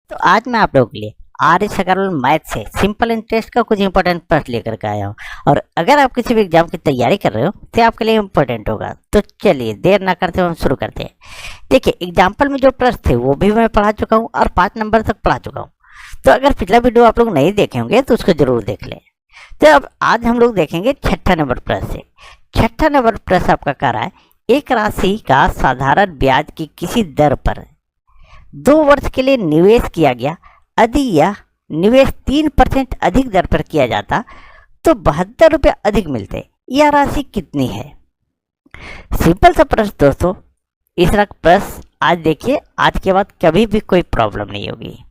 तो आज मैं आप लोगों के लिए आर्य सकल मैथ से सिंपल इंटरेस्ट का कुछ इंपॉर्टेंट प्रश्न लेकर के आया हूँ। और अगर आप किसी भी एग्जाम की तैयारी कर रहे हो तो आपके लिए इंपॉर्टेंट होगा। तो चलिए देर ना करते हुए हम शुरू करते हैं। देखिए, एग्जाम्पल में जो प्रश्न थे वो भी मैं पढ़ा चुका हूँ और 5 नंबर तक पढ़ा चुका हूँ। तो अगर पिछला वीडियो आप लोग नहीं देखे होंगे तो उसको जरूर देख लें। तो अब आज हम लोग देखेंगे 6ठा नंबर प्रश्न से। 6ठा नंबर प्रश्न आपका कह रहा है, एक राशि का साधारण ब्याज की किसी दर पर 2 वर्ष के लिए निवेश किया गया, यदि यह निवेश 3% अधिक दर पर किया जाता तो 72 रुपये अधिक मिलते। यह राशि कितनी है? सिंपल सा प्रश्न दोस्तों। इस तरह प्रश्न आज देखिए, आज के बाद कभी भी कोई प्रॉब्लम नहीं होगी।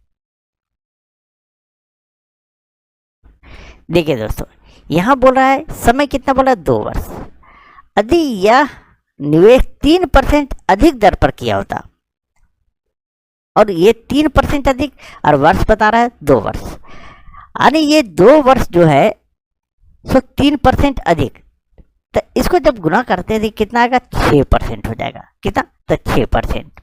देखिए दोस्तों, यहां बोल रहा है समय कितना, बोला 2 वर्ष। यदि यह निवेश 3% अधिक दर पर किया होता, और ये 3% अधिक और वर्ष बता रहा है 2 वर्ष, यानी ये 2 वर्ष जो है सो 3% अधिक। तो इसको जब गुना करते हैं तो कितना आएगा, 6% हो जाएगा। कितना? तो 6%।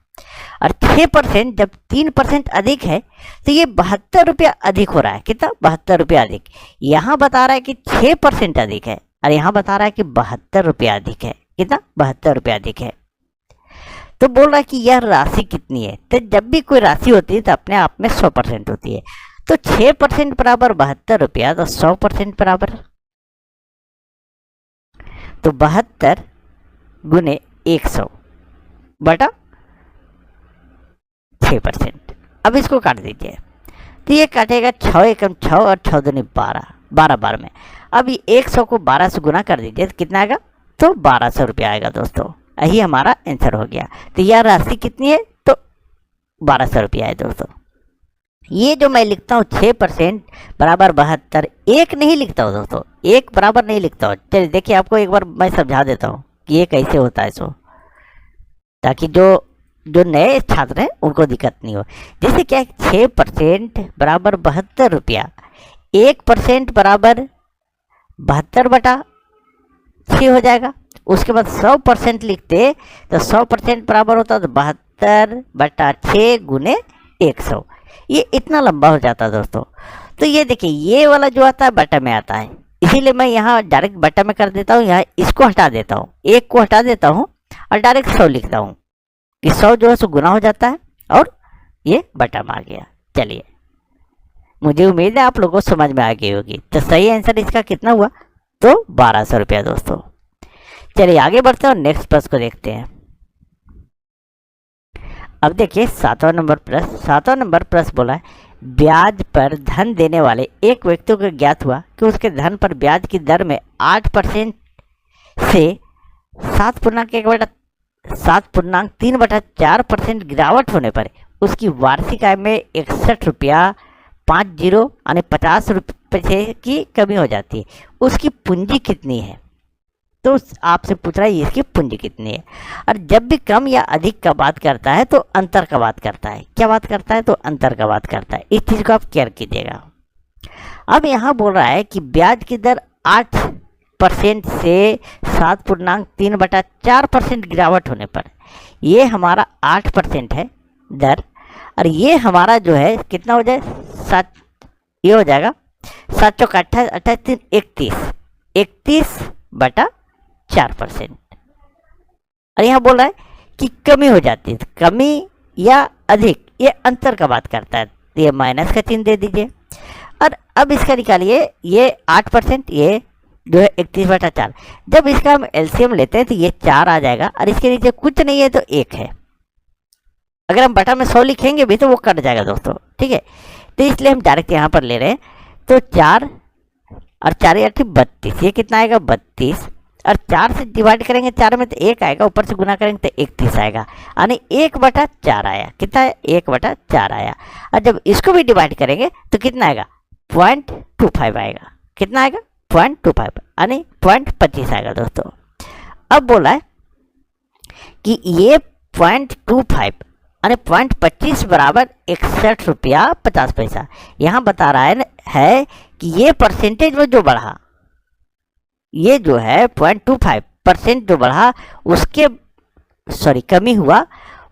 और 6% जब 3% अधिक है तो ये 72 रुपया अधिक हो रहा है। कितना? 72 रुपया अधिक। यहाँ बता रहा है कि 6% अधिक है और यहाँ बता रहा है कि 72 रुपया अधिक है। कितना? 72 रुपया अधिक है। तो बोल रहा है कि यह राशि कितनी है। तो जब भी कोई राशि होती है तो अपने आप में 100% होती है। तो 6% बराबर 72 रुपया, तो 100% बराबर, तो 72 गुने 100 बटा 6%। अब इसको काट दीजिए तो ये काटेगा 6 एकम 6 और 6 दूनी 12, 12 बार में। अब ये 100 को 12 से गुना कर दीजिए तो कितना आएगा, तो 1200 रुपया आएगा दोस्तों। यही हमारा आंसर हो गया। तो यह राशि कितनी है, तो 1200 रुपया है दोस्तों। ये जो मैं लिखता हूँ 6% बराबर 72, एक नहीं लिखता हूँ दोस्तों, एक बराबर नहीं लिखता हूँ। चलिए देखिए, आपको एक बार मैं समझा देता हूँ कि ये कैसे होता है सो, ताकि जो नए छात्र हैं उनको दिक्कत नहीं हो। जैसे क्या है, 6% बराबर 72 रुपया, 1% बराबर 72 बटा 6 हो जाएगा। उसके बाद 100% लिखते तो 100% बराबर होता तो 72 बटा 6 गुने 100। ये इतना लंबा हो जाता है दोस्तों। तो ये देखिए, ये वाला जो आता है बटा में आता है, इसीलिए मैं यहाँ डायरेक्ट बटा में कर देता हूँ। यहाँ इसको हटा देता हूँ, 1 को हटा देता हूँ और डायरेक्ट 100 लिखता हूँ कि 100 जो है सो गुना हो जाता है और ये बटा में आ गया। चलिए, मुझे उम्मीद है आप लोगों को समझ में आ गई होगी। तो सही आंसर इसका कितना हुआ, तो 1200 रुपया दोस्तों। चलिए आगे बढ़ते हैं और नेक्स्ट प्रश्न को देखते हैं। अब देखिए 7वां नंबर प्रश्न। 7वां नंबर प्रश्न बोला है, ब्याज पर धन देने वाले एक व्यक्ति को ज्ञात हुआ कि उसके धन पर ब्याज की दर में 8% से 7.3/4% गिरावट होने पर उसकी वार्षिक आय में 61 रुपया 50 यानी 50 रुपये की कमी हो जाती है। उसकी पूंजी कितनी है? तो आपसे पूछ रहा है इसकी पूंजी कितनी है। और जब भी कम या अधिक का बात करता है तो अंतर का बात करता है। क्या बात करता है? तो अंतर का बात करता है। इस चीज़ को आप केयर कीजिएगा। अब यहाँ बोल रहा है कि ब्याज की दर 8% से 7.3/4% गिरावट होने पर, ये हमारा 8% है दर, और ये हमारा जो है कितना हो जाए, 7, ये हो जाएगा 7 चौक 28, 28 31 बटा 4%। और यहाँ बोल रहा है कि कमी हो जाती है। कमी या अधिक, ये अंतर का बात करता है, तो ये माइनस का चिन्ह दे दीजिए। और अब इसका निकालिए, ये 8%, ये जो है 31/4। जब इसका हम एलसीएम लेते हैं तो ये 4 आ जाएगा और इसके नीचे कुछ नहीं है तो 1 है। अगर हम बटा में 100 लिखेंगे भी तो वो कट जाएगा दोस्तों, ठीक है। तो इसलिए हम डायरेक्ट यहाँ पर ले रहे हैं। तो 4 और 4 8 32, ये कितना आएगा, 32। और 4 से डिवाइड करेंगे 4 में तो 1 आएगा, ऊपर से गुना करेंगे तो 31 आएगा, यानी 1/4 आया। कितना है? 1/4 आया। और जब इसको भी डिवाइड करेंगे तो कितना आएगा, 0.25 आएगा। कितना आएगा? 0.25 यानी 0.25 आएगा दोस्तों। अब बोला है कि ये 0.25 यानी 0.25 बराबर 61 रुपया 50 पैसा। यहाँ बता रहा है कि ये परसेंटेज में जो बढ़ा, ये जो है 0.25% जो बढ़ा, उसके कमी हुआ,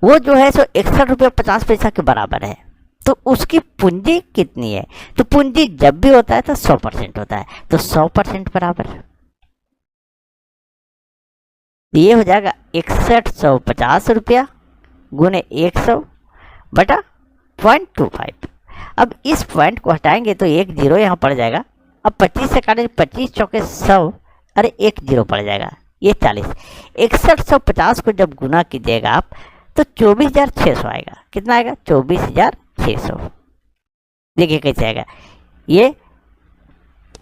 वो जो है सो 61 रुपये 50 पैसा के बराबर है। तो उसकी पूंजी कितनी है? तो पूंजी जब भी होता है तो 100% होता है, तो 100% बराबर ये हो जाएगा 6150 रुपया गुने 100 बटा 0.25। अब इस पॉइंट को हटाएंगे तो एक जीरो यहाँ पड़ जाएगा। अब 25 से काटेंगे, 25 चौके 100, अरे एक जीरो पड़ जाएगा, ये 40। 6150 को जब गुना कीजिएगा आप तो 24,600 आएगा। कितना आएगा? 24,600। देखिए कैसे आएगा, ये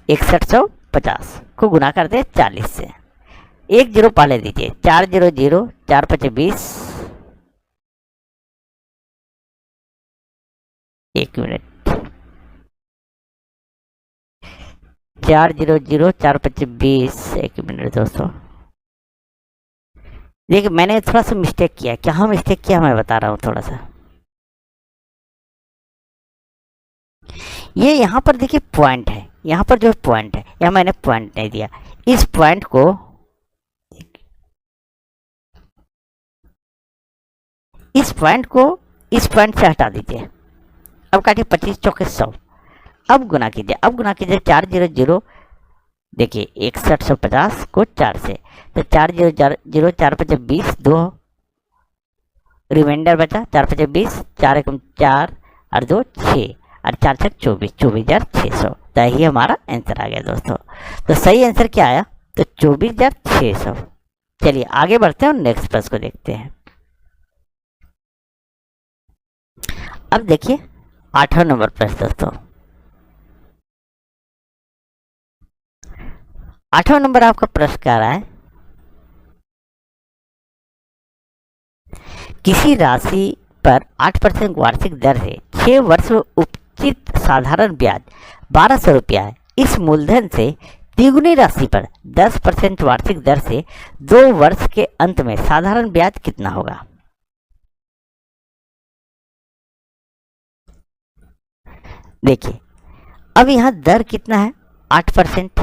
6150 को गुना करते हैं 40 से, एक जीरो पहले दीजिए, 4 0 0, 4 5 20, एक मिनट, 4 0 0, 4 5 20, एक मिनट दोस्तों। देखिए मैंने थोड़ा सा मिस्टेक किया, क्या मिस्टेक किया मैं बता रहा हूँ थोड़ा सा। ये यहाँ पर देखिए पॉइंट है, यहाँ पर जो पॉइंट है, यहाँ मैंने पॉइंट नहीं दिया। इस पॉइंट को इस पॉइंट से हटा दीजिए। अब काटिए, 25 चौके 100, अब गुना कीजिए, 4 0 0, देखिए 6150 को 4 से, तो 4 0 0, 4 5 20, 2 रिमाइंडर बचा, 4 5 20, 4 1 4 और 2 6 और 4 6 24, 24,600। तो ये हमारा आंसर आ गया दोस्तों। तो सही आंसर क्या आया? तो 24,600। चलिए आगे बढ़ते हैं और नेक्स्ट प्रश्न को देखते हैं। अब देखिए 8वां नंबर प्रश्न दोस्तों। 8वां नंबर आपका प्रश्न क्या रहा है? किसी राशि पर 8% वार्षिक दर से 6 वर्ष में उचित साधारण ब्याज 1200 रुपया है। इस मूलधन से द्विगुनी राशि पर 10% वार्षिक दर से 2 वर्ष के अंत में साधारण ब्याज कितना होगा? देखिए अब यहाँ दर कितना है? 8%।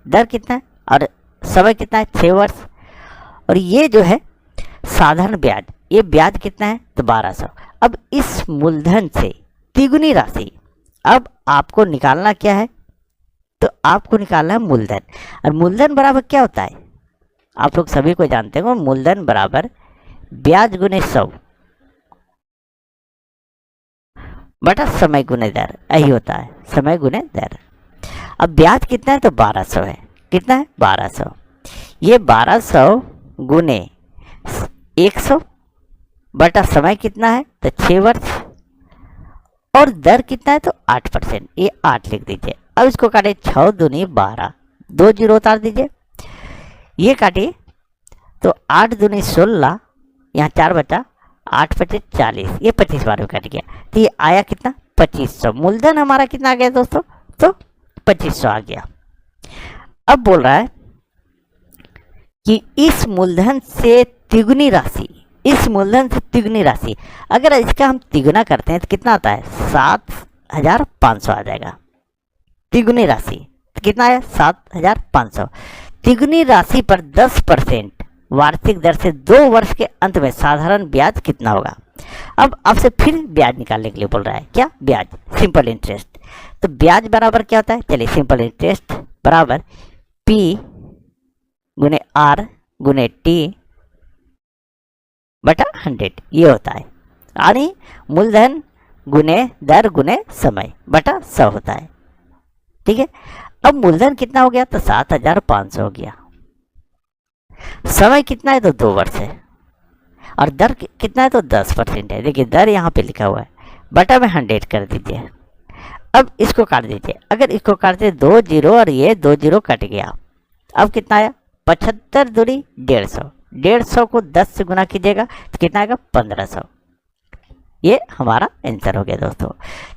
दर कितना है और समय कितना है? 6 वर्ष। और ये जो है साधारण ब्याज, ये ब्याज कितना है? तो 1200। अब इस मूलधन से द्विगुनी राशि, अब आपको निकालना क्या है? तो आपको निकालना है मूलधन। और मूलधन बराबर क्या होता है? आप लोग सभी को जानते हो, मूलधन बराबर ब्याज गुने 100 बटा समय गुने दर, यही होता है, समय गुने दर। अब ब्याज कितना है? तो 1200 है। कितना है? 1200। ये 1200 गुने 100 बटा समय कितना है? तो 6 वर्ष। और दर कितना है? तो 8%, ये 8 लिख दीजिए। अब इसको काटिए, 6 दूनी 12, 2 जीरो उतार दीजिए, ये काटिए, तो 8 दूनी 16, यहाँ 4 बचा, 8 5 40, ये 25 बार में कट गया, तो ये आया कितना? 2500। मूलधन हमारा कितना आ गया दोस्तों? तो 2500 आ गया। अब बोल रहा है कि इस मूलधन से तिगुनी राशि, इस मूलधन से तिगुनी राशि, अगर इसका हम तिगुना करते हैं तो कितना आता है? 7500 आ जाएगा। तिगुनी राशि तो कितना है? 7500। तिगुनी राशि पर 10% वार्षिक दर से 2 वर्ष के अंत में साधारण ब्याज कितना होगा? अब आपसे फिर ब्याज निकालने के लिए बोल रहा है। क्या? ब्याज, सिंपल इंटरेस्ट। तो ब्याज बराबर क्या होता है? चलिए, सिंपल इंटरेस्ट बराबर P गुने R गुने T बटा 100, ये होता है। यानी मूलधन गुने दर गुने समय बटा 100 होता है। ठीक है। अब मूलधन कितना हो गया? तो 7500 हो गया। समय कितना है? तो 2 वर्ष है। और दर कितना है? तो 10% है। देखिए दर यहाँ पे लिखा हुआ है, बटा में 100 कर दीजिए। अब इसको काट दीजिए, अगर इसको काटते 2 जीरो और ये 2 जीरो कट गया। अब कितना आया? 75 दूनी 150, 150 को 10 से गुना कीजिएगा तो कितना आएगा? 1500। ये हमारा आंसर हो गया दोस्तों।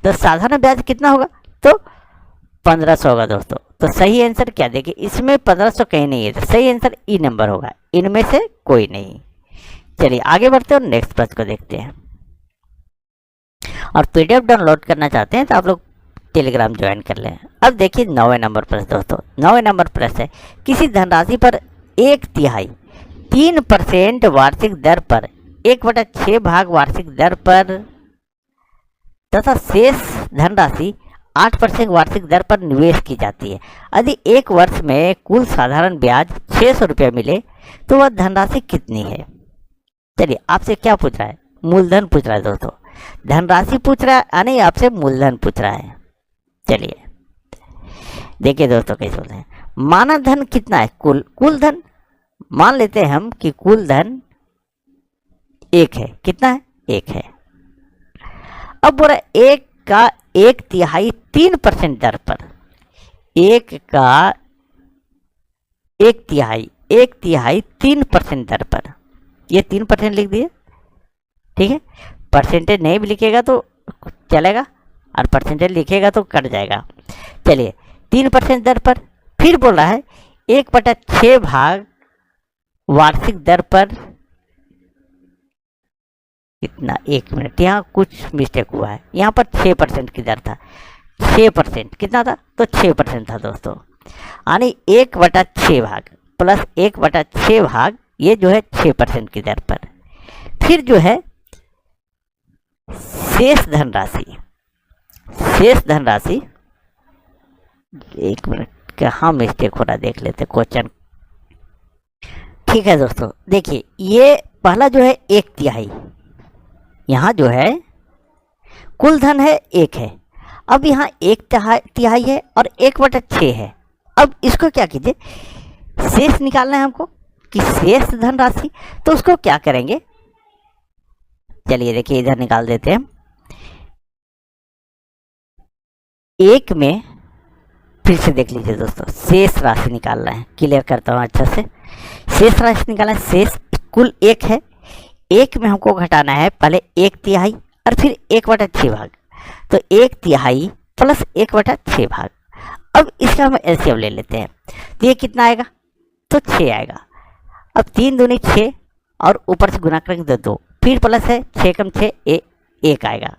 तो साधारण ब्याज कितना होगा? तो 1500 होगा दोस्तों। तो सही आंसर क्या? देखिए इसमें 1500 कहीं नहीं है, तो सही आंसर ई नंबर होगा, इनमें से कोई नहीं। चलिए आगे बढ़ते हैं और नेक्स्ट प्रश्न को देखते हैं। और पीडीएफ डाउनलोड करना चाहते हैं तो आप लोग टेलीग्राम ज्वाइन कर लें। अब देखिए 9वें नंबर प्रश्न दोस्तों। 9वें नंबर प्रश्न है, किसी धनराशि पर 1/3 3% वार्षिक दर पर 1/6 भाग वार्षिक दर पर तथा शेष धनराशि 8% वार्षिक दर पर निवेश की जाती है। यदि एक वर्ष में कुल साधारण ब्याज 600 रुपये मिले तो वह धनराशि कितनी है? चलिए, आपसे क्या पूछ रहा है? मूलधन पूछ रहा है दोस्तों, धनराशि पूछ रहा है, नहीं आपसे मूलधन पूछ रहा है। चलिए देखिए दोस्तों कैसे बोलते हैं। मानव धन कितना है? कुल धन मान लेते हैं हम कि कुल धन 1 है। कितना है? 1 है। अब बोला 1 का 1/3 3% दर पर, 1 का 1/3 3% दर पर, ये 3% लिख दिए, ठीक है। परसेंटेज नहीं भी लिखेगा तो चलेगा और परसेंटेज लिखेगा तो कट जाएगा। चलिए 3% दर पर, फिर बोल रहा है 1/6 भाग वार्षिक दर पर कितना? 1 मिनट, यहाँ कुछ मिस्टेक हुआ है। यहाँ पर 6% की दर था, 6% कितना था? तो 6% था दोस्तों। यानी 1/6 भाग प्लस 1/6 भाग, ये जो है 6% की दर पर। फिर जो है शेष धनराशि, एक मिनट, कहाँ मिस्टेक हो रहा देख लेते क्वेश्चन। ठीक है दोस्तों, देखिए ये पहला जो है 1/3, यहाँ जो है कुल धन है 1 है। अब यहाँ 1/3 है और 1/6 है। अब इसको क्या कीजिए, शेष निकालना है हमको कि शेष धनराशि, तो उसको क्या करेंगे? चलिए देखिए इधर निकाल देते हैं। 1 में फिर से देख लीजिए दोस्तों, शेष राशि निकालना है। क्लियर करता हूँ अच्छा से। शेष राशि निकालना है, शेष कुल 1 है, 1 में हमको घटाना है पहले 1/3 और फिर 1/6 भाग, तो 1/3 प्लस 1/6 भाग। अब इसका हम एलसीएम ले लेते हैं, तो ये कितना आएगा? तो 6 आएगा। अब 3 दूनी 6 और ऊपर से गुना करेंगे तो 2, फिर प्लस है 6 कम 6 1 आएगा।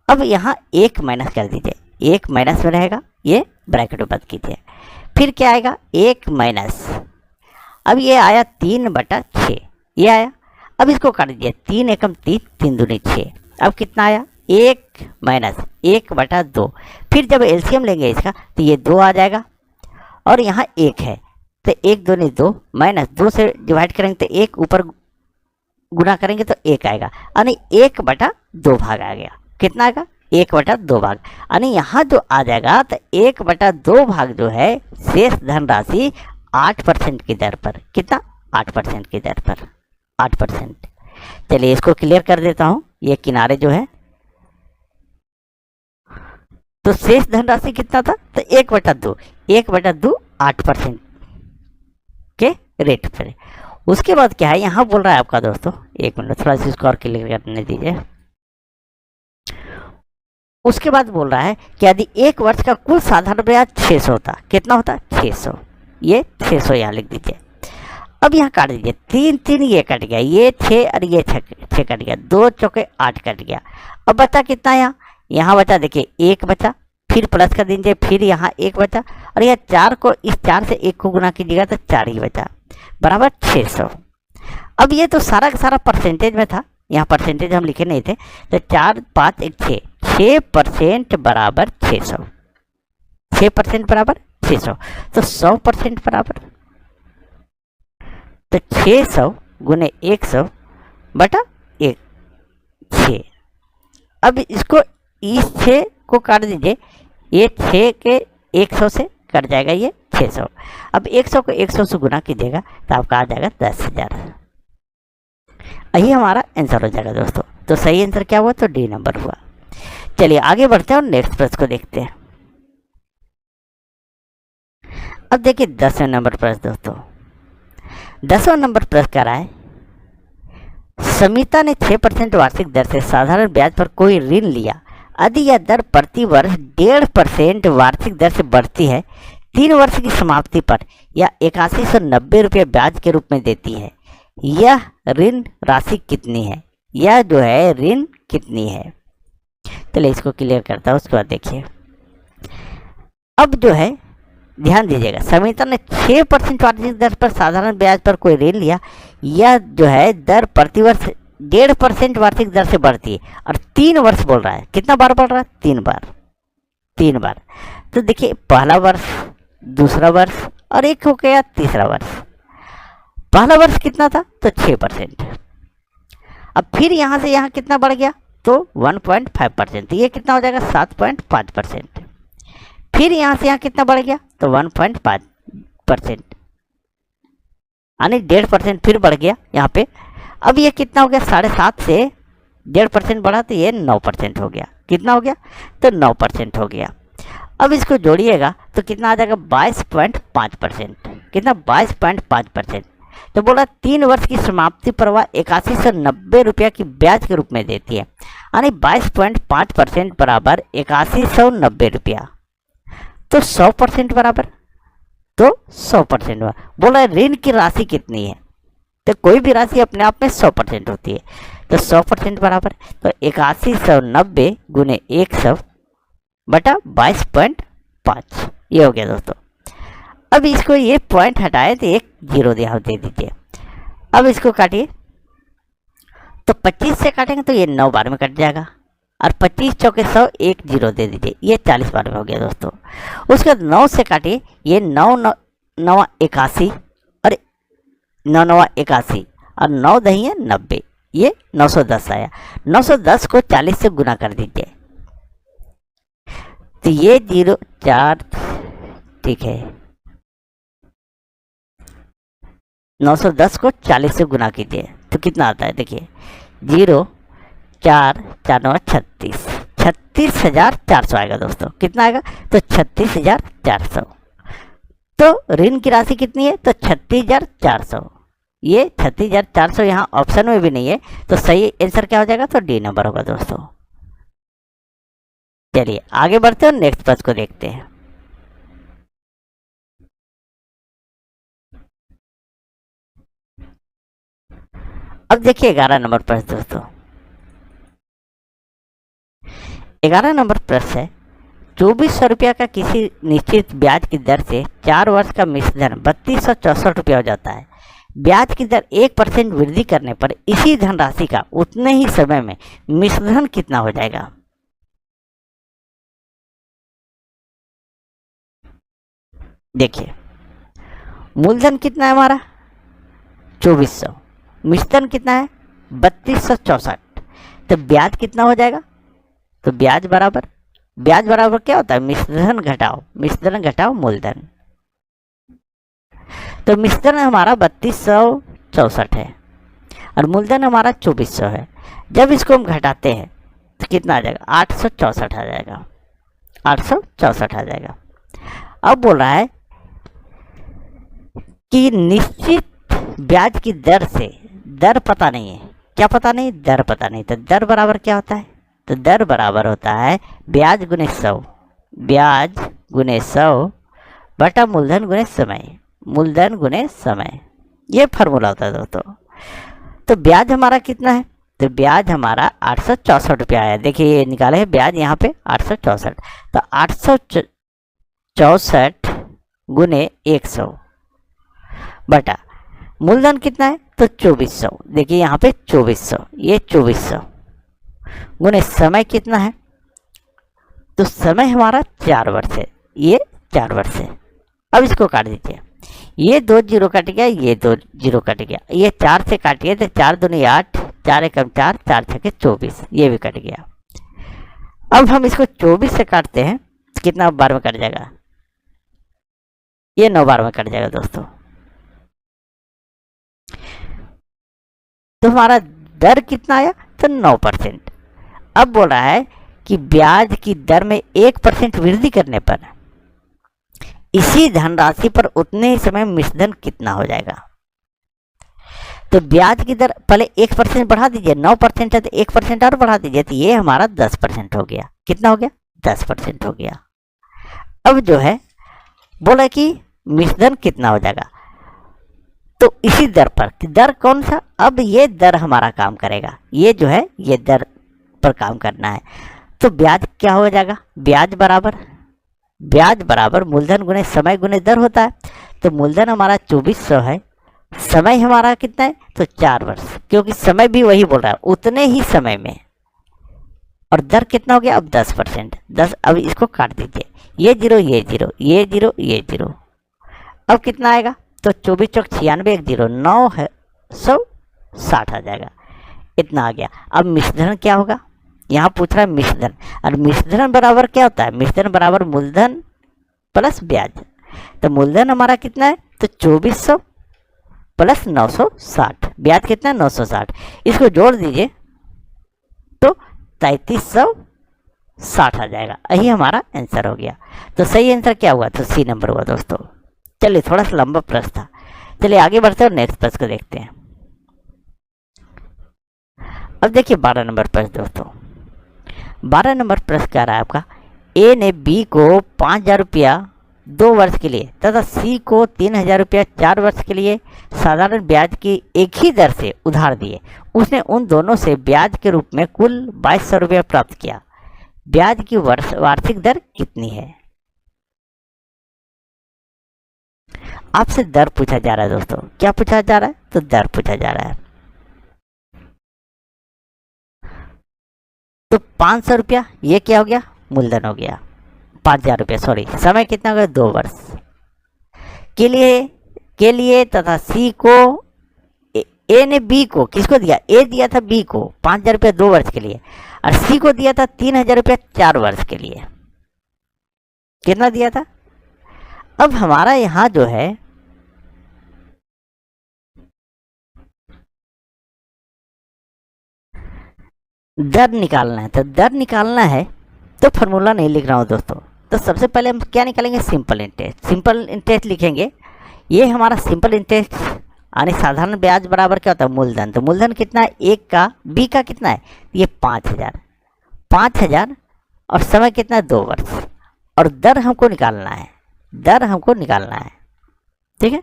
अब यहाँ 1 माइनस कर दीजिए, 1 माइनस में रहेगा, ये ब्रैकेट में बंद कीजिए। फिर क्या आएगा? 1 माइनस, अब ये आया 3/6, ये आया। अब इसको काट दीजिए, 3 एकम 3, 3 दूनी 6। अब कितना आया? 1 माइनस 1/2। फिर जब एलसीएम लेंगे इसका तो ये 2 आ जाएगा और यहाँ 1 है, तो 1 दूनी 2 माइनस 2 से डिवाइड करेंगे तो 1 ऊपर गुना करेंगे तो 1 आएगा, यानी 1/2 भाग आ गया। कितना आएगा? 1/2 भाग। यानी यहाँ जो आ जाएगा तो 1/2 भाग जो है शेष धनराशि 8% की दर पर। कितना? 8% की दर पर, 8%। चलिए इसको क्लियर कर देता हूँ। ये किनारे जो है, तो शेष धनराशि कितना था? तो 1/2, 8% के रेट पर। उसके बाद क्या है, यहाँ बोल रहा है आपका दोस्तों, एक मिनट थोड़ा सा इसको और क्लियर करने दीजिए। उसके बाद बोल रहा है कि यदि एक वर्ष का कुल साधारण ब्याज 600 होता, कितना होता? 600, ये 600 यहाँ लिख दीजिए। अब यहाँ काट दीजिए, 3 ये कट गया, ये 6 और ये 6 कट गया, 2 चौके 8 कट गया। अब बचा कितना? यहाँ बचा, देखिए 1 बचा, फिर प्लस कर दीजिए, फिर यहाँ 1 बचा और यह 4 को, इस 4 से 1 को गुना कीजिएगा तो 4 ही बचा, बराबर 600। अब ये तो सारा का सारा परसेंटेज में था, यहाँ परसेंटेज हम लिखे नहीं थे, तो 4 5 1 6, 6% बराबर 600, 6% बराबर 600, तो 100% बराबर, तो 600 गुने 100 बटा 6। अब इसको, इस 6 को काट दीजिए, ये 6 के 100 से कट जाएगा ये 600। अब 100 को 100 से गुना कीजिएगा तो आपका आ जाएगा 10,000। यही हमारा आंसर हो जाएगा दोस्तों। तो सही आंसर क्या हुआ? तो डी नंबर हुआ। चलिए आगे बढ़ते हैं और नेक्स्ट प्रश्न को देखते हैं। अब देखिए 10वें नंबर प्रश्न दोस्तों। 10वां नंबर प्रश्न कह रहा है, समिता ने 6% वार्षिक दर से साधारण ब्याज पर कोई ऋण लिया। यदि यह दर प्रति वर्ष 1.5% वार्षिक दर से बढ़ती है, 3 वर्ष की समाप्ति पर यह 8190 रुपये ब्याज के रूप में देती है, यह ऋण राशि कितनी है? यह जो है ऋण कितनी है? चलिए इसको क्लियर करता हूँ, उसके बाद देखिए। अब जो है ध्यान दीजिएगा, समिता ने 6% वार्षिक दर पर साधारण ब्याज पर कोई ऋण लिया। यह जो है दर प्रतिवर्ष 1.5% वार्षिक दर से बढ़ती है और 3 वर्ष बोल रहा है, कितना बार बढ़ रहा है? 3 बार, 3 बार। तो देखिए पहला वर्ष, दूसरा वर्ष और एक हो गया तीसरा वर्ष। पहला वर्ष कितना था? तो 6%। अब फिर यहाँ से यहाँ कितना बढ़ गया? तो 1.5%। ये कितना हो जाएगा? 7.5%। फिर यहाँ से यहाँ कितना बढ़ गया? तो 1.5%, यानी 1.5% फिर बढ़ गया यहाँ पे। अब ये कितना हो गया? 7.5 से 1.5% बढ़ा तो ये 9% हो गया। कितना हो गया? तो 9% हो गया। अब इसको जोड़िएगा तो कितना आ जाएगा? 22.5%। कितना? 22.5%। तो बोला 3 वर्ष की समाप्ति पर वह 8190 रुपया की ब्याज के रूप में देती है, यानी 22.5% बराबर 8190 रुपया। तो 100% बराबर, तो 100% हुआ। बोला ऋण की राशि कितनी है? तो कोई भी राशि अपने आप में 100% होती है, तो 100% बराबर, तो 8190 गुने 100 बटा 22.5, ये हो गया दोस्तों। अब इसको ये पॉइंट हटाए तो एक जीरो यहाँ दे दीजिए। अब इसको काटिए तो 25 से काटेंगे तो ये 9 बार में कट जाएगा, और 25 चौके 100, एक जीरो दे दीजिए, ये 40 बार में हो गया दोस्तों। उसके बाद 9 से काटिए, ये 9 9 81 और 9 9 81 और 9 दही है 90, ये 910 आया। 910 को 40 से गुना कर दीजिए तो ये 04, ठीक है, 910 को 40 से गुना कीजिए तो कितना आता है? देखिए 0 4 4 9 36, 36,400 आएगा दोस्तों। कितना आएगा? तो 36,400। तो ऋण की राशि कितनी है? तो 36,400। ये 36,400 यहाँ ऑप्शन में भी नहीं है, तो सही आंसर क्या हो जाएगा? तो डी नंबर होगा दोस्तों। चलिए आगे बढ़ते हैं और नेक्स्ट प्रश्न को देखते हैं। अब देखिए 11 नंबर प्रश्न दोस्तों। 11 नंबर प्रश्न है, 2400 रुपया का किसी निश्चित ब्याज की दर से 4 वर्ष का मिश्रधन 3264 रुपया हो जाता है। ब्याज की दर 1% वृद्धि करने पर इसी धनराशि का उतने ही समय में मिश्रधन कितना हो जाएगा? देखिए मूलधन कितना है हमारा? 2400, मिश्रधन कितना है? 3264। तो ब्याज कितना हो जाएगा? तो ब्याज बराबर क्या होता है? मिश्रधन घटाओ मूलधन। तो मिश्रधन हमारा 3264 है और मूलधन हमारा 2400 है। जब इसको हम घटाते हैं तो कितना आ जाएगा? 864 आ जाएगा, 864 आ जाएगा। अब बोल रहा है कि निश्चित ब्याज की दर से, दर पता नहीं है, क्या पता नहीं? दर पता नहीं। तो दर बराबर क्या होता है? तो दर बराबर होता है ब्याज गुने 100, ब्याज गुने 100 बटा मूलधन गुने समय, मूलधन गुने समय, ये फार्मूला होता है दोस्तों। तो ब्याज हमारा कितना है? तो ब्याज हमारा 864 रुपया आया। देखिए ये निकाले हैं ब्याज यहाँ पे 864, तो 864 गुने 100 बटा मूलधन कितना है? तो 2400। देखिए यहाँ पे 2400, ये 2400 गुने समय कितना है? तो समय हमारा 4 वर्ष है, ये 4 वर्ष है। अब इसको काट दीजिए, ये 2 जीरो कट गया, ये 2 जीरो कट गया, ये 4 से काटिए तो 4 दूनी 8, 4 एकम 4, 4 छके 24, ये भी कट गया। अब हम इसको 24 से काटते हैं तो कितना बार में कट जाएगा? ये 9 बार में कट जाएगा दोस्तों। तो हमारा दर कितना आया? तो 9%। अब बोल रहा है कि ब्याज की दर में 1% वृद्धि करने पर इसी धनराशि पर उतने ही समय मिश्रधन कितना हो जाएगा? तो ब्याज की दर पहले 1% बढ़ा दीजिए, 9% है तो 1% और बढ़ा दीजिए, तो ये हमारा 10% हो गया। कितना हो गया? 10% हो गया। अब जो है बोला कि मिश्रधन कितना हो जाएगा? तो इसी दर पर, दर कौन सा? अब ये दर हमारा काम करेगा, ये जो है ये दर पर काम करना है। तो ब्याज क्या हो जाएगा? ब्याज बराबर मूलधन गुने समय गुने दर होता है। तो मूलधन हमारा 2400 है, समय हमारा कितना है, तो 4 वर्ष, क्योंकि समय भी वही बोल रहा है उतने ही समय में। और दर कितना हो गया, अब 10%, 10। अब इसको काट दीजिए, ये जीरो ये जीरो ये जीरो ये जीरो। अब कितना आएगा, तो 24 चौक 96, एक जीरो 9 है 160 आ जाएगा, इतना आ गया। अब मिश्रधन क्या होगा, यहाँ पूछ रहा है मिश्रधन, और मिश्रधन बराबर क्या होता है, मिश्रधन बराबर मूलधन प्लस ब्याज। तो मूलधन हमारा कितना है, तो 2400 प्लस 960, ब्याज कितना है 960, इसको जोड़ दीजिए तो 3360 आ जाएगा। यही हमारा आंसर हो गया। तो सही आंसर क्या हुआ, तो सी नंबर हुआ दोस्तों। चलिए, थोड़ा सा लंबा प्रश्न था, चलिए आगे बढ़ते हैं और नेक्स्ट प्रश्न को देखते हैं। अब देखिए 12 नंबर प्रश्न दोस्तों। 12 नंबर प्रश्न कह रहा है आपका, ए ने बी को 5000 रुपया 2 वर्ष के लिए तथा सी को 3000 रुपया 4 वर्ष के लिए साधारण ब्याज की एक ही दर से उधार दिए। उसने उन दोनों से ब्याज के रूप में कुल 2200 रुपया प्राप्त किया। ब्याज की वार्षिक दर कितनी है। आपसे दर पूछा जा रहा है दोस्तों, क्या पूछा जा रहा है, तो दर पूछा जा रहा है। तो 500 रुपया ये क्या हो गया, मूलधन हो गया, 5000 रुपया सॉरी, समय कितना हो गया 2 वर्ष के लिए तथा सी को ए ने बी को किसको दिया, ए दिया था बी को 5000 रुपया 2 वर्ष के लिए, और सी को दिया था 3000 रुपया 4 वर्ष के लिए। कितना दिया था। अब हमारा यहां जो है दर निकालना है, तो दर निकालना है तो फॉर्मूला नहीं लिख रहा हूँ दोस्तों। तो सबसे पहले हम क्या निकालेंगे, सिंपल इंटरेस्ट। सिंपल इंटरेस्ट लिखेंगे, ये हमारा सिंपल इंटरेस्ट यानी साधारण ब्याज बराबर क्या होता है, मूलधन। तो मूलधन कितना है, एक का, बी का कितना है, ये 5000 और समय कितना है 2 वर्ष, और दर हमको निकालना है, दर हमको निकालना है, ठीक है।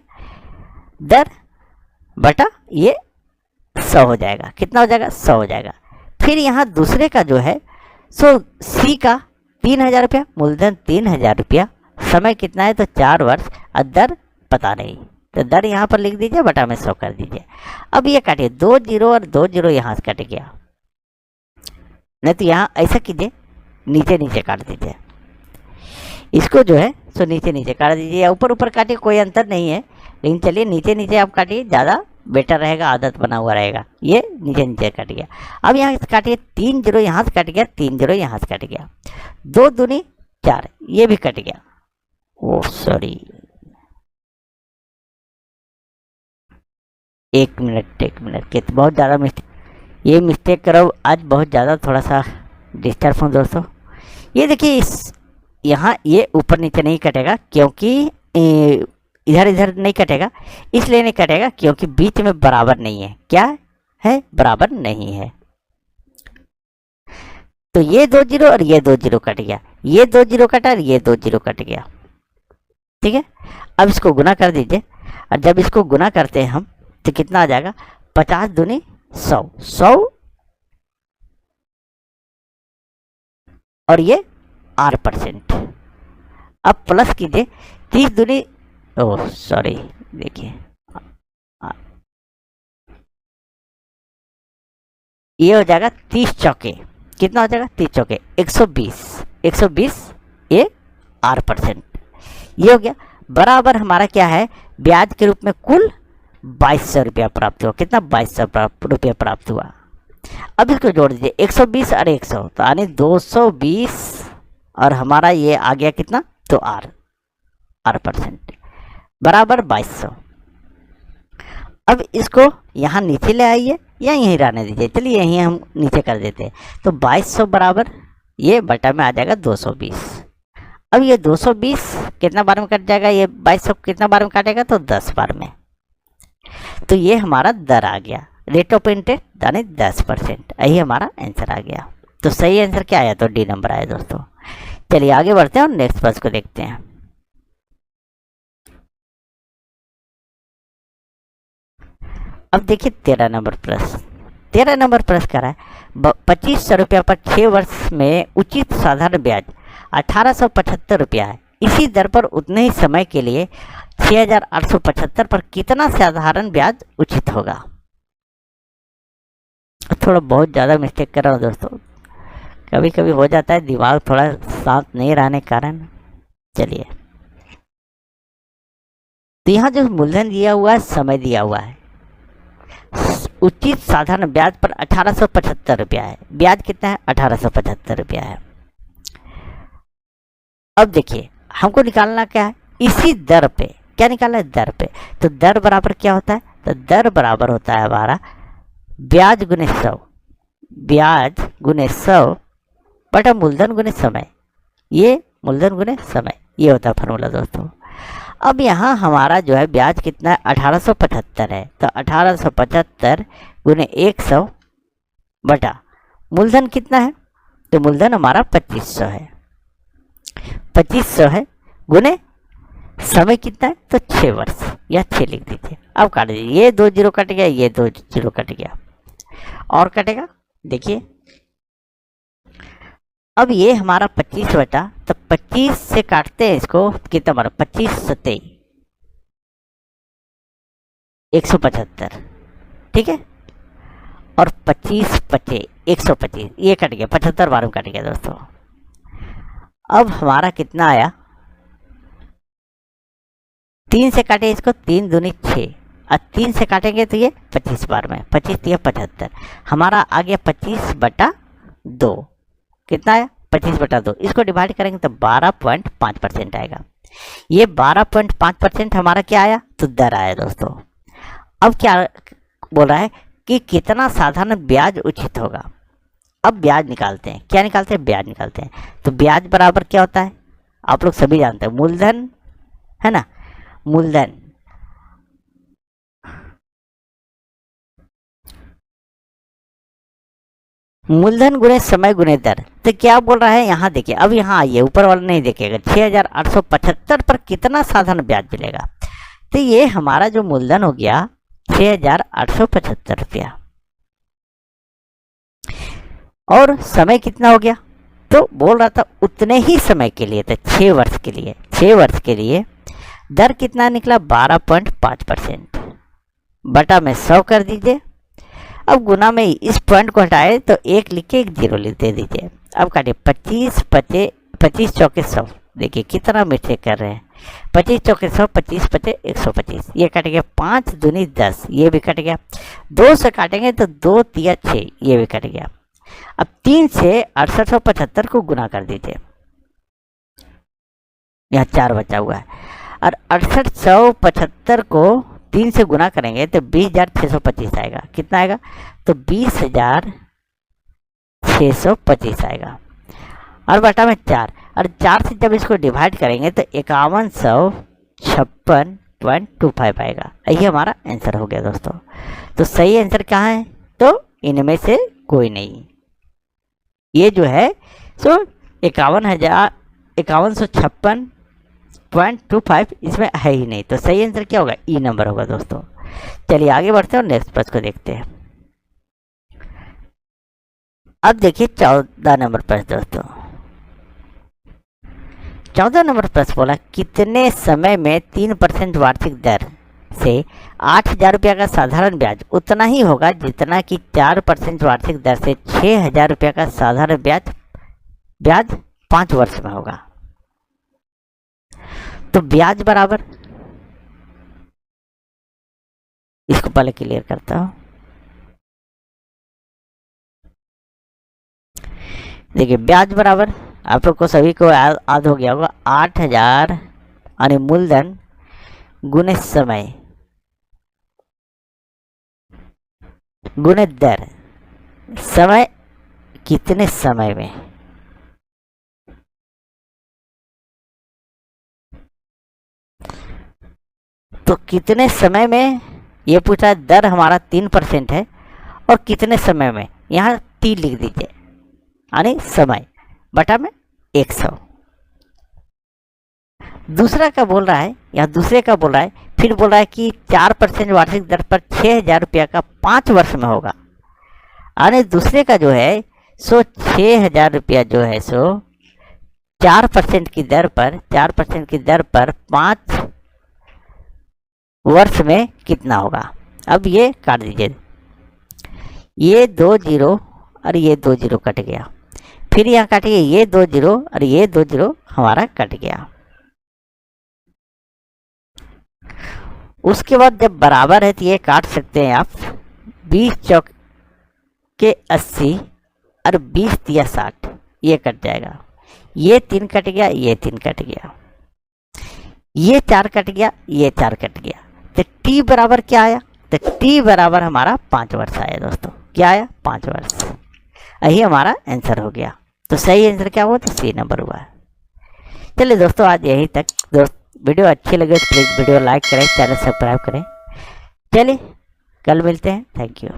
दर बटा ये 100 हो जाएगा, कितना हो जाएगा 100 हो जाएगा। फिर यहाँ दूसरे का जो है सो सी का 3000 रुपया, मूलधन 3000 रुपया, समय कितना है तो 4 वर्ष, और दर पता नहीं, तो दर यहाँ पर लिख दीजिए, बटा में 100 कर दीजिए। अब ये काटिए, 2 जीरो और 2 जीरो यहाँ से कट गया, नहीं तो यहाँ ऐसा कीजिए, नीचे नीचे काट दीजिए, इसको जो है सो नीचे नीचे काट दीजिए, या ऊपर ऊपर काटिए, कोई अंतर नहीं है, लेकिन चलिए नीचे नीचे आप काटिए, ज़्यादा बेटर रहेगा, आदत बना हुआ रहेगा। ये नीचे नीचे कट गया। अब यहाँ से काटिए, 3 जीरो यहाँ से कट गया, 3 जीरो यहाँ से कट गया, 2 दूनी 4 ये भी कट गया। ओह सॉरी, एक मिनट के तो बहुत ज़्यादा मिस्टेक, ये मिस्टेक करो आज बहुत ज़्यादा, थोड़ा सा डिस्टर्ब हूँ दोस्तों। ये देखिए, इस यहाँ ये ऊपर नीचे नहीं कटेगा, क्योंकि इधर इधर नहीं कटेगा, इसलिए नहीं कटेगा क्योंकि बीच में बराबर नहीं है। क्या है, बराबर नहीं है। तो ये 2 जीरो और ये 2 जीरो कट गया, ये 2 जीरो कटा और ये 2 जीरो कट गया, ठीक है। अब इसको गुना कर दीजिए, और जब इसको गुना करते हैं हम तो कितना आ जाएगा, 50 दूनी 100, 100 और ये R%। अब प्लस कीजिए, 30 दूनी, ओह सॉरी, देखिए ये हो जाएगा 30 चौके, कितना हो जाएगा 30 चौके 120 ये R%, ये हो गया। बराबर हमारा क्या है, ब्याज के रूप में कुल 2200 रुपया प्राप्त हुआ। कितना, 2200 रुपया प्राप्त हुआ। अब इसको जोड़ दीजिए, 120 और 100 तो यानी 220, और हमारा ये आ गया कितना, तो R% बराबर 2200। अब इसको यहाँ नीचे ले आइए या यहीं रहने दीजिए, चलिए यहीं हम नीचे कर देते हैं। तो 2200 बराबर ये बटा में आ जाएगा 220। अब ये 220 कितना बार में कट जाएगा, ये 2200 कितना बार में काटेगा, तो 10 बार में। तो ये हमारा दर आ गया, रेट ऑफ इंटरेस्ट यानी 10%, यही हमारा आंसर आ गया। तो सही आंसर क्या आया, तो डी नंबर आया दोस्तों। चलिए आगे बढ़ते हैं और नेक्स्ट प्रश्न को देखते हैं। अब देखिए 13 नंबर प्रश्न। 13 नंबर प्रश्न कह रहा है, 2500 रुपया पर 6 वर्ष में उचित साधारण ब्याज 1875 रुपया है। इसी दर पर उतने ही समय के लिए 6,875 पर कितना साधारण ब्याज उचित होगा। थोड़ा बहुत ज़्यादा मिस्टेक कर रहा हूँ दोस्तों, कभी कभी हो जाता है, दिमाग थोड़ा शांत नहीं रहने के कारण। चलिए, तो यहाँ जो मूलधन दिया हुआ है, समय दिया हुआ है, उचित साधारण ब्याज पर 1875 रुपया है। ब्याज कितना है? 1875 रुपया है। अब देखिए, हमको निकालना क्या है, इसी दर पे। क्या निकालना है? दर पे। तो दर बराबर क्या होता है? तो दर बराबर होता है हमारा ब्याज गुने 100, ब्याज गुने 100 बटा मूलधन गुने समय। ये मूलधन गुने समय, ये होता है फॉर्मूला दोस्तों। अब यहाँ हमारा जो है ब्याज कितना है? 1875 है। तो 1875 गुने 100 बटा मूलधन कितना है? तो मूलधन हमारा 2500 है। 2500 है गुने समय कितना है? तो 6 वर्ष, या 6 लिख दीजिए। अब काट दीजिए, ये 2 जीरो कट गया, ये 2 जीरो कट गया, और कटेगा देखिए। अब ये हमारा 25 बटा, तो 25 से काटते हैं इसको, कितना बना? 25 सत्ते 175, ठीक है। और 25 पचे 125, ये कट गया, 75 बार में कट गया दोस्तों। अब हमारा कितना आया? 3 से काटे इसको, 3 दूनी 6, और 3 से काटेंगे तो ये 25 बार में, 25 3 75, हमारा आ गया 25 बटा 2। कितना आया? 25 बटा 2। इसको डिवाइड करेंगे तो 12.5% आएगा। ये 12.5% हमारा क्या आया? तो दर आया दोस्तों। अब क्या बोल रहा है कि कितना साधारण ब्याज उचित होगा। अब ब्याज निकालते हैं। क्या निकालते हैं? ब्याज निकालते हैं। तो ब्याज बराबर क्या होता है? आप लोग सभी जानते हैं, मूलधन है ना, मूलधन मूलधन गुणे समय गुणे दर। तो क्या बोल रहा है यहाँ देखिए, अब यहाँ आइए, ऊपर वाला नहीं देखेगा, 6,875 पर कितना साधारण ब्याज मिलेगा। तो ये हमारा जो मूलधन हो गया 6,875 रुपया, और समय कितना हो गया? तो बोल रहा था उतने ही समय के लिए, तो 6 वर्ष के लिए, 6 वर्ष के लिए दर कितना निकला? 12.5%। बटा में 100 कर दीजिए। अब गुना में इस पॉइंट को हटाए तो 1 लिख के 1 जीरो लिख दे दीजिए। अब काटिए, 25 चौके 100, देखिए कितना मिस्टेक कर रहे हैं। 25 चौके 100, 25 पचे 125, ये कट गया। 5 दूनी 10, ये भी कट गया। 2 से काटेंगे तो 2 तिया 6, ये भी कट गया। अब 3 से 6875 को गुना कर दीजिए, यहाँ 4 बचा हुआ है, और 6875 को 3 से गुना करेंगे तो 20,625 आएगा। कितना आएगा? तो 20,625 आएगा, और बटा में 4, और 4 से जब इसको डिवाइड करेंगे तो 5156.25 आएगा। यही हमारा आंसर हो गया दोस्तों। तो सही आंसर कहाँ है? तो इनमें से कोई नहीं। ये जो है सो 51,656.25 इसमें है ही नहीं। तो सही आंसर क्या होगा? ई नंबर होगा दोस्तों। चलिए आगे बढ़ते हैं और नेक्स्ट प्रश्न को देखते हैं। अब देखिए 14 नंबर प्रश्न दोस्तों। 14 नंबर प्रश्न बोला, कितने समय में 3% वार्षिक दर से 8,000 रुपया का साधारण ब्याज उतना ही होगा जितना कि 4% वार्षिक दर से 6,000 रुपया का साधारण ब्याज 5 वर्ष में होगा। तो ब्याज बराबर, इसको पहले क्लियर करता हूं। देखिए ब्याज बराबर आप लोग को सभी को याद हो गया होगा, 8,000 यानी मूलधन गुने समय गुने दर। समय कितने समय में, तो कितने समय में ये पूछा है। दर हमारा 3% है, और कितने समय में, यहाँ 3 लिख दीजिए, यानी समय बटा में 100। दूसरा का बोल रहा है, यहाँ दूसरे का बोल रहा है, फिर बोल रहा है कि 4% वार्षिक दर पर 6,000 रुपया का 5 वर्ष में होगा। यानी दूसरे का जो है सो 6,000 रुपया जो है सो 4% की दर पर 4% की दर पर 5 वर्ष में कितना होगा। अब ये काट दीजिए, ये 2 जीरो और ये 2 जीरो कट गया, फिर यहाँ काटिए ये 2 जीरो और ये 2 जीरो हमारा कट गया। उसके बाद जब बराबर है तो ये काट सकते हैं आप, 20 चौक के 80 और 20 तिया 60, ये कट जाएगा, ये 3 कट गया, ये 3 कट गया, ये 4 कट गया, ये 4 कट गया, तो t बराबर क्या आया, तो t बराबर हमारा 5 वर्ष आया दोस्तों। क्या आया, 5 वर्ष। यही हमारा आंसर हो गया। तो सही आंसर क्या हुआ, तो सी नंबर हुआ। चलिए दोस्तों, आज यहीं तक। दोस्त वीडियो अच्छी लगे तो प्लीज़ वीडियो लाइक करें, चैनल सब्सक्राइब करें। चलिए कल मिलते हैं। Thank you.